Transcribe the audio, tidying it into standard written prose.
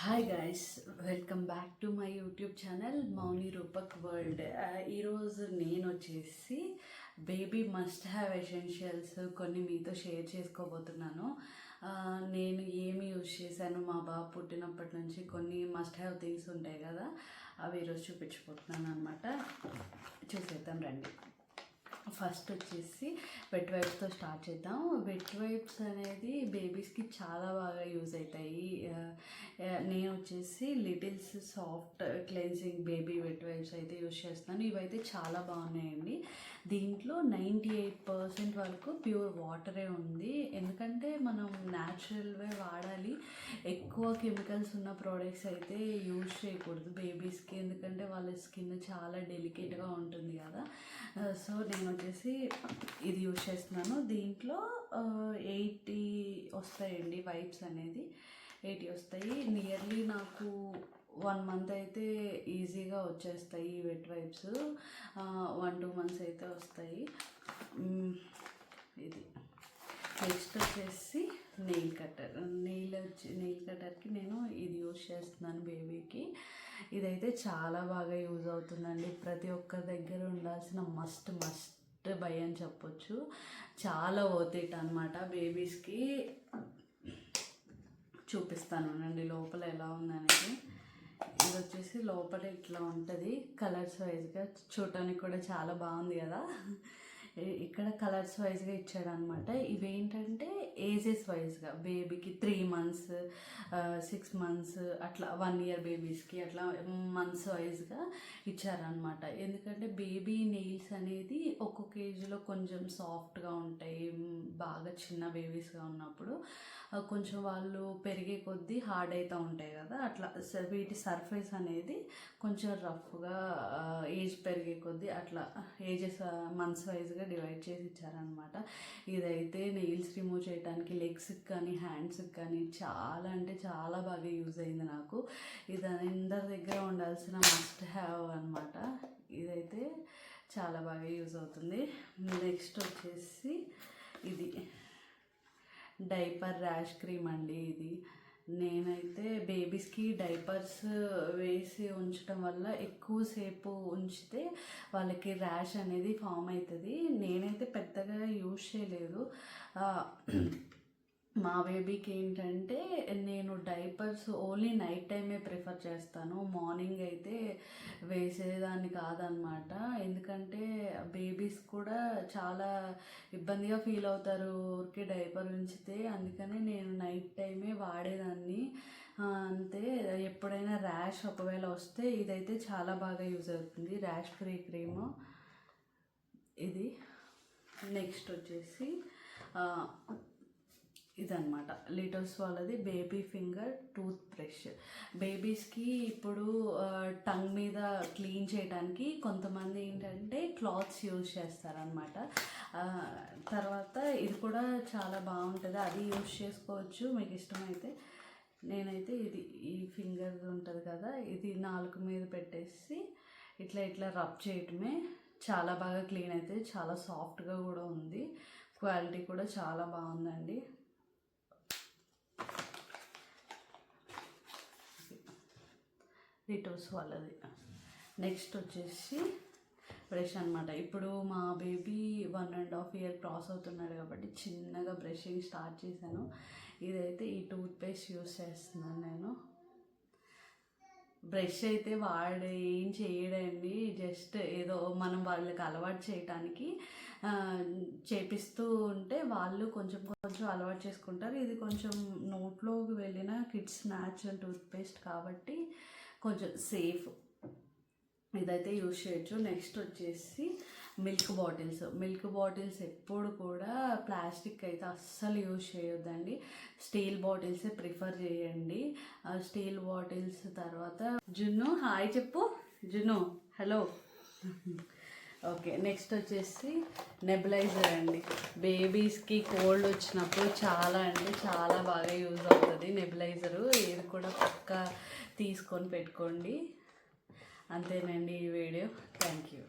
Hi guys, welcome back to my YouTube channel Mouni Rupak world. ఈరోజు నేను వచ్చేసి baby must have essentials కొన్ని మీతో షేర్ చేసుకోబోతున్నాను. నేను ఏమి యూజ్ చేశాను మా బాబు పుట్టినప్పటి నుంచి కొన్ని మస్ట్ హ్యావ్ థింగ్స్ ఉంటాయి కదా, అవి ఈరోజు చూపించిపోతున్నాను అనమాట. చూసేద్దాం రండి. ఫస్ట్ వచ్చేసి వెట్ వైప్స్తో స్టార్ట్ చేద్దాం. వెట్ వైప్స్ అనేది బేబీస్కి చాలా బాగా యూజ్ అవుతాయి. నేను వచ్చేసి Littles soft cleansing baby wet wipes అయితే యూజ్ చేస్తాను. ఇవైతే చాలా బాగున్నాయండి. దీంట్లో 98% వరకు ప్యూర్ వాటరే ఉంది. ఎందుకంటే మనం న్యాచురల్వే వాడాలి. ఎక్కువ కెమికల్స్ ఉన్న ప్రోడక్ట్స్ అయితే యూజ్ చేయకూడదు బేబీస్కి, ఎందుకంటే వాళ్ళ స్కిన్ చాలా డెలికేట్గా ఉంటుంది కదా. సో నేను వచ్చేసి ఇది యూజ్ చేస్తున్నాను. దీంట్లో 80 వస్తాయండి వైప్స్ అనేది. 80 వస్తాయి. నియర్లీ నాకు 1 మంత్ అయితే ఈజీగా వచ్చేస్తాయి ఈ వెట్ వైప్స్. 1-2 మంత్స్ అయితే వస్తాయి. ఇది నెక్స్ట్ వచ్చేసి నెయిల్ కట్టర్కి నేను ఇది యూజ్ చేస్తున్నాను బేబీకి. ఇదైతే చాలా బాగా యూజ్ అవుతుందండి. ప్రతి ఒక్కరి దగ్గర ఉండాల్సిన మస్ట్ బై అని చెప్పొచ్చు. చాలా వర్త్ అనమాట బేబీస్కి. చూపిస్తాను అండి లోపల ఎలా ఉందనేది. ఇది వచ్చేసి లోపల ఇట్లా ఉంటుంది కలర్స్ వైజ్గా. చూడటానికి కూడా చాలా బాగుంది కదా. ఇక్కడ కలర్స్ వైజ్గా ఇచ్చాడనమాట. ఇవేంటంటే ఏజెస్ వైజ్గా బేబీకి 3 months, 6 months అట్లా 1 year బేబీస్కి అట్లా మంత్స్ వైజ్గా ఇచ్చారనమాట. ఎందుకంటే బేబీ నెయిల్స్ అనేది ఒక్కొక్క ఏజ్లో కొంచెం సాఫ్ట్గా ఉంటాయి. బాగా చిన్న బేబీస్గా ఉన్నప్పుడు కొంచెం వాళ్ళు పెరిగే కొద్దీ హార్డ్ అవుతూ ఉంటాయి కదా. అట్లా వీటి సర్ఫేస్ అనేది కొంచెం రఫ్గా ఏజ్ పెరిగే కొద్దీ అట్లా ఏజెస్ మంత్స్ వైజ్గా డివైడ్ చేసి ఇచ్చారనమాట. ఇదైతే నెయిల్స్ రిమూవ్ చేయడానికి లెగ్స్కి కానీ హ్యాండ్స్కి కానీ చాలా అంటే చాలా బాగా యూజ్ అయింది నాకు. ఇది అందరి దగ్గర ఉండాల్సిన మస్ట్ హ్యావ్ అనమాట. ఇదైతే చాలా బాగా యూజ్ అవుతుంది. నెక్స్ట్ వచ్చేసి ఇది డైపర్ ర్యాష్ క్రీమ్ అండి. ఇది నేనైతే బేబీస్కి డైపర్స్ వేసి ఉంచడం వల్ల ఎక్కువసేపు ఉంచితే వాళ్ళకి ర్యాష్ అనేది ఫామ్ అవుతుంది. నేనైతే పెద్దగా యూజ్ చేయలేదు. మా బేబీకి ఏంటంటే నేను డైపర్స్ ఓన్లీ నైట్ టైమే ప్రిఫర్ చేస్తాను. మార్నింగ్ అయితే వేసేదాన్ని కాదనమాట. ఎందుకంటే బేబీస్ కూడా చాలా ఇబ్బందిగా ఫీల్ అవుతారు ఊరికే డైపర్ ఉంచితే. అందుకని నేను నైట్ టైమే వాడేదాన్ని అంతే. ఎప్పుడైనా ర్యాష్ ఒకవేళ వస్తే ఇదైతే చాలా బాగా యూజ్ అవుతుంది. ర్యాష్ ఫ్రీ క్రీము ఇది. నెక్స్ట్ వచ్చేసి ఇదనమాట లిటోస్ వాళ్ళది బేబీ ఫింగర్ టూత్ బ్రష్. బేబీస్కి ఇప్పుడు టంగ్ మీద క్లీన్ చేయడానికి కొంతమంది ఏంటంటే క్లాత్స్ యూజ్ చేస్తారనమాట. తర్వాత ఇది కూడా చాలా బాగుంటుంది, అది యూజ్ చేసుకోవచ్చు మీకు ఇష్టమైతే. నేనైతే ఈ ఫింగర్ ఉంటుంది కదా, ఇది నాలుక మీద పెట్టేసి ఇట్లా రబ్ చేయటమే. చాలా బాగా క్లీన్ అవుతుంది. చాలా సాఫ్ట్గా కూడా ఉంది. క్వాలిటీ కూడా చాలా బాగుందండి. లిటోస్ వాళ్ళది. నెక్స్ట్ వచ్చేసి బ్రష్ అనమాట. ఇప్పుడు మా బేబీ 1.5 year క్రాస్ అవుతున్నాడు కాబట్టి చిన్నగా బ్రషింగ్ స్టార్ట్ చేశాను. ఇదైతే ఈ టూత్ పేస్ట్ యూస్ చేస్తున్నాను నేను. బ్రష్ అయితే వాడు ఏం చేయడండి, జస్ట్ ఏదో మనం వాళ్ళకి అలవాటు చేయటానికి చేపిస్తూ ఉంటే వాళ్ళు కొంచెం అలవాటు చేసుకుంటారు. ఇది కొంచెం నోట్లోకి వెళ్ళిన కిడ్స్ న్యాచురల్ టూత్పేస్ట్ కాబట్టి కొంచెం సేఫ్. ఇదైతే యూజ్ చేయొచ్చు. నెక్స్ట్ వచ్చేసి మిల్క్ బాటిల్స్ ఎప్పుడు కూడా ప్లాస్టిక్ అయితే అస్సలు యూజ్ చేయొద్దండి. స్టీల్ బాటిల్సే ప్రిఫర్ చేయండి. Steel bottles. తర్వాత జున్ను హాయ్ చెప్పు. జున్ను హలో. ఓకే, నెక్స్ట్ వచ్చేసి నెబులైజర్ అండి. బేబీస్కి కోల్డ్ వచ్చినప్పుడు చాలా అంటే చాలా బాగా యూజ్ అవుతుంది నెబులైజరు. ఇది కూడా పక్కా తీసుకొని పెట్టుకోండి. అంతేనండి ఈ వీడియో. Thank you.